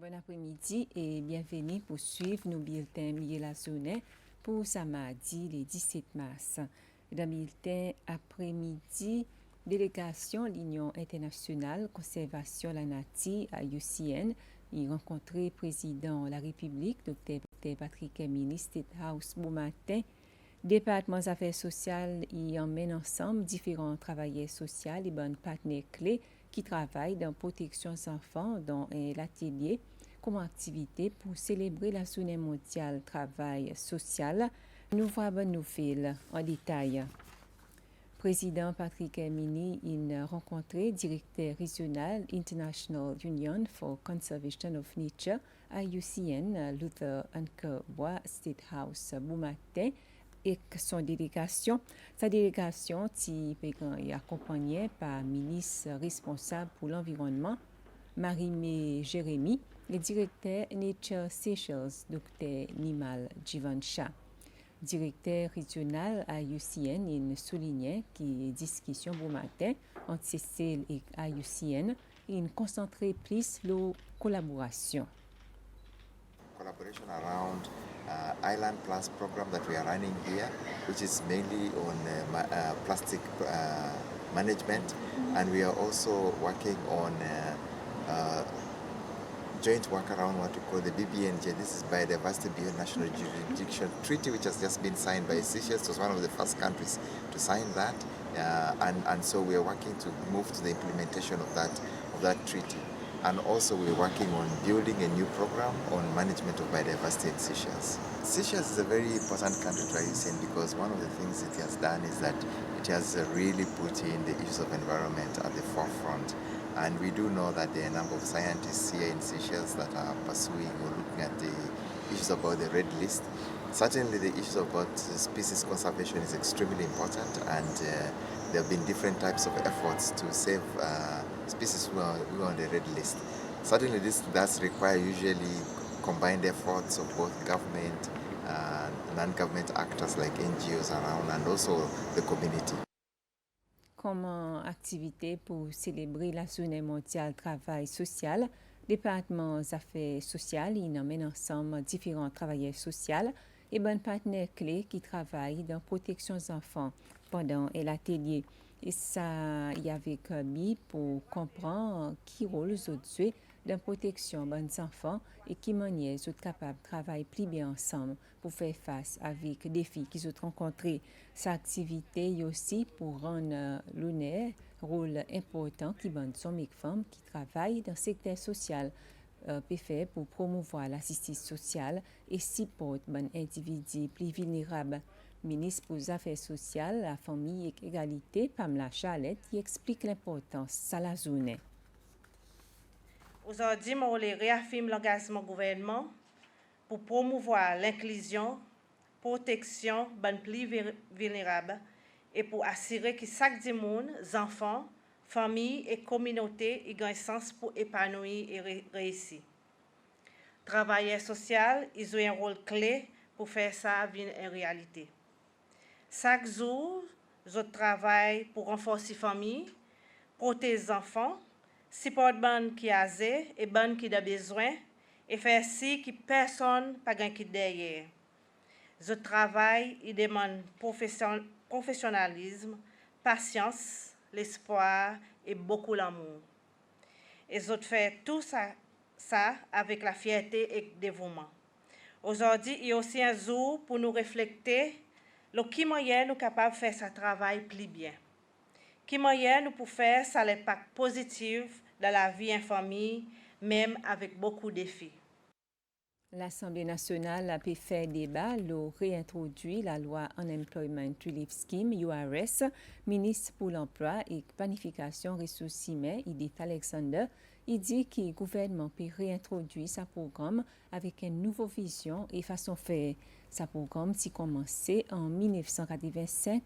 Bon après-midi et bienvenue pour suivre nos bulletins mi-la-journée pour ce mardi, le 17 mars. Dans le bulletin après-midi, délégation l'Union internationale conservation la nature à UCN, y rencontré président de la République, Dr. Patrick Emini, State House, bon matin. Département des affaires sociales y emmène ensemble différents travailleurs sociaux et bonnes partenaires clés qui travaillent dans la protection des enfants dans l'atelier comme activité pour célébrer la journée mondiale travail social. Nous voyons bonne nouvelle en détail. Président Patrick Emini a rencontré directeur régional International Union for Conservation of Nature à UCN, Luther Ankerbois State House, bon matin. Et son délégation. Sa délégation est accompagnée par le ministre responsable pour l'environnement, Marie-Mé Jérémy, le directeur Nature Seychelles, Dr. Nimal Jivancha. Directeur régional à UCN, il soulignait que les discussions bon matin entre CCL et IUCN concentrait plus la collaboration. Collaboration around Island Plus program that we are running here, which is mainly on plastic management, and we are also working on joint work around what we call the BBNJ. This is Biodiversity Beyond National Jurisdiction Treaty, which has just been signed by Seychelles. It was one of the first countries to sign that, and so we are working to move to the implementation of that treaty. And also we're working on building a new program on management of biodiversity in Seychelles. Seychelles is a very important country to IUCN because one of the things it has done is that it has really put in the issues of environment at the forefront. And we do know that there are a number of scientists here in Seychelles that are pursuing or looking at the issues about the red list. Certainly the issues about species conservation is extremely important, and there have been different types of efforts to save species who are on the red list. Certainly this does require usually combined efforts of both government and non-government actors like NGOs around, and also the community. Comme activité pour célébrer la journée mondiale travail social, département des affaires sociales, il emmène ensemble différents travailleurs sociaux et bonnes partenaires clés qui travaillent dans la protection des enfants pendant l'atelier. Et ça, il y avait Kirby pour comprendre qui rôle les autres jouent dans la protection des enfants et qui manière les autres capables de travailler plus bien ensemble pour faire face avec les défis qu'ils ont rencontrés. Sa activité est aussi pour rendre l'honneur rôle important qui bonne hommes et femmes qui travaillent dans le secteur social peut faire pour promouvoir l'assistance sociale et supporter les individus plus vulnérables. Ministre pour les Affaires sociales, la famille et l'égalité, Pamela Charlotte, qui explique l'importance de la journée. Aujourd'hui, je voulais réaffirmer l'engagement du gouvernement pour promouvoir l'inclusion, protection des plus vulnérables et pour assurer que chaque monde, enfants, familles et communautés aient un sens pour épanouir et réussir. Travailleurs sociaux, ils ont un rôle clé pour faire ça une réalité. Chaque jour, je travaille pour renforcer les familles, protéger les enfants, supporter les gens qui ont âgés et les gens qui ont besoin, et faire si que personne n'a pas de derrière. Je travaille et demande professionnalisme, patience, l'espoir et beaucoup d'amour. Et je fais tout ça avec la fierté et le dévouement. Aujourd'hui, il y a aussi un jour pour nous réfléchir qui moyen nous capables de faire ce travail plus bien. Qui moyen nous pour faire ça l'impact positif dans la vie en famille, même avec beaucoup de défis. L'Assemblée nationale a pu faire débat, l'a réintroduit la loi Unemployment Relief Scheme, URS, ministre pour l'Emploi et Planification Ressources humaines, Edith Alexander, il dit que le gouvernement peut réintroduire ce programme avec une nouvelle vision et façon de faire. Ce programme a commencé en 1985,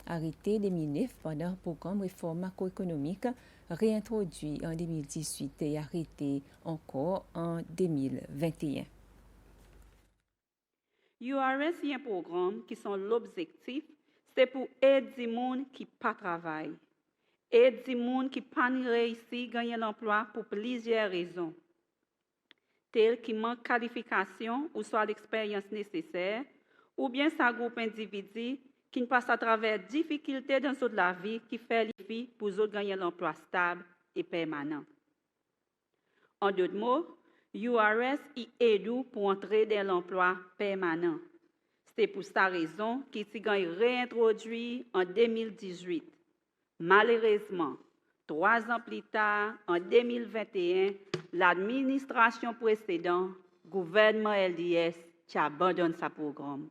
arrêté 2009 pendant le programme réforme macroéconomique, réintroduit en 2018 et arrêté encore en 2021. URS est un programme qui son l'objectif, c'est pour aider les gens qui pas travaillent, aider les gens qui pas réussi à gagner l'emploi pour plusieurs raisons. tels qui manquent qualification ou soit l'expérience nécessaire, ou bien ça groupe individu qui passe à travers difficultés dans toute la vie qui fait les filles pour eux gagner l'emploi stable et permanent. En d'autres mots, URS y aide pour entrer dans l'emploi permanent. C'est pour cette raison qu'il s'est réintroduit en 2018. Malheureusement, 3 ans plus tard, en 2021, l'administration précédente, gouvernement LDS, qui abandonne ce programme.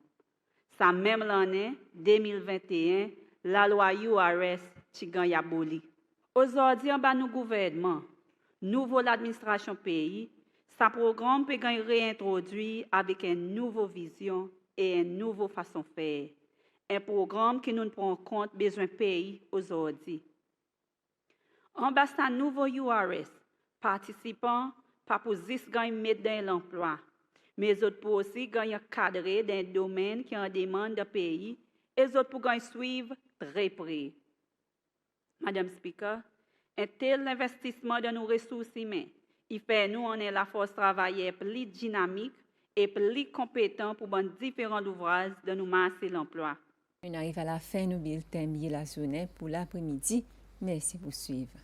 Sa même l'année, 2021, la loi URS qui gagne aboli. Aujourd'hui, en bas nous gouvernement, nouveau l'administration pays, ce programme peut être réintroduit avec une nouvelle vision et une nouvelle façon de faire. Un programme qui nous prend en compte les besoins pays aujourd'hui. En bas de nouveau URS, participants pas pour juste gagner dans l'emploi, mais autres pour aussi gagner cadré dans un domaine qui en demande de pays et autres pour gagner suivre très près. Madame Speaker, un tel investissement dans nos ressources humaines, il fait nous on est la force travaillée plus dynamique et plus compétent pour ban différents ouvrages de nous masser l'emploi. On arrive à la fin de nos bulletins la journée pour l'après-midi. Merci pour suivre.